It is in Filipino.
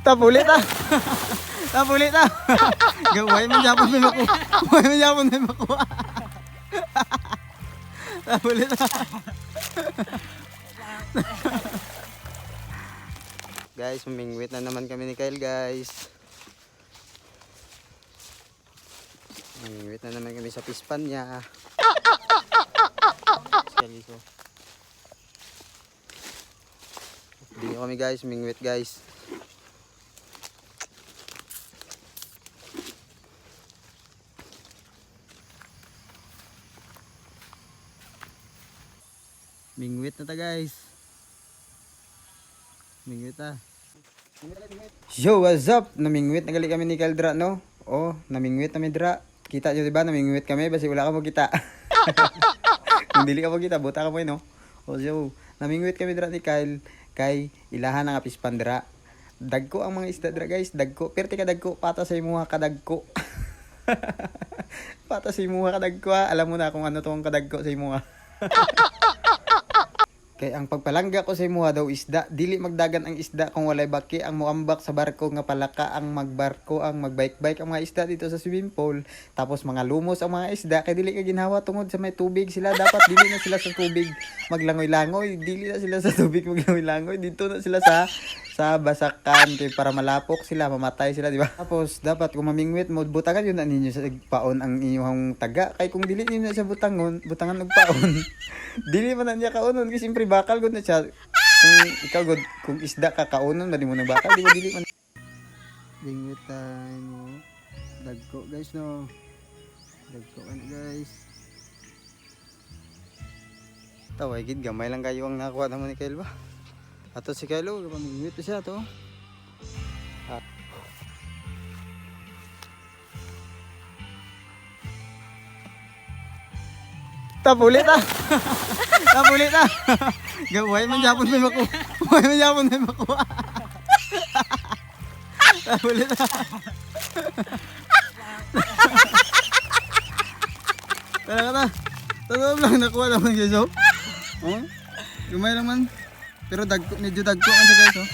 Tapulit ah. Tapulit ah. Gaway man japon may makuha. Gaway man japon may makuha. Tapulit ah. Guys, humingwit na naman kami ni Kyle, guys. Humingwit na naman kami sa pispan niya. Dito kami, guys, humingwit, guys. Mingwit na ta, guys. Mingwit na. Yo, what's up? Namingwit na gali kami ni Kaldra, no? Oh, namingwit na Dra. Kita nyo, diba? Namingwit kami basi wala ka mo kita. Kung dili ka mo kita, buta ka mo no? Oh, so, namingwit kami Dra ni Kyle. Kay ilahan ang apispan Dra. Dagko ang mga isda Dra, guys. Dagko. Perti ka dagko. Pata sa imuha ka dagko. Pata sa imuha ka dagko, ha? Alam mo na kung ano to ang kadagko sa imuha. Kay ang pagpalangga ko sa imuha daw isda, dili magdagan ang isda kung walay baki ang muambak sa barko nga palaka ang magbarko ang magbike-bike ang mga isda dito sa swimming pool. Tapos mga lumos ang mga isda kay dili ka ginhawa tungod sa may tubig sila, dapat dili na sila sa tubig maglangoy-langoy, dili na sila sa tubig maglangoy-langoy, dito na sila sa basakan kay para malapok sila, mamatay sila, di ba? Tapos dapat kung mamingwit mo butangan yun na ninyo sa paon ang inyong taga, kay kung dili niyo na sa butangan og paon. Dili man na niya kaunon kasi siyempre bakal gud na siya. Kung ikaw gud kung isda ka kaunon dali mo na bakal, di ba dili man. Mingwit tayo mo. Dagko guys no. Dagko kan guys. Taway gid gamay lang kayo ang nakuha namo ni Kyle ba. Ato si Kyle, pamingwit siya to. Tapulit ah. Tapulit ah. Gaway man japon may makuha. Gaway man japon may makuha. Tapulit ah. Tara ka. Totoo lang nakuha naman guys oh. Oh. Gumay lang man. Pero medyo dagko man siya guys oh.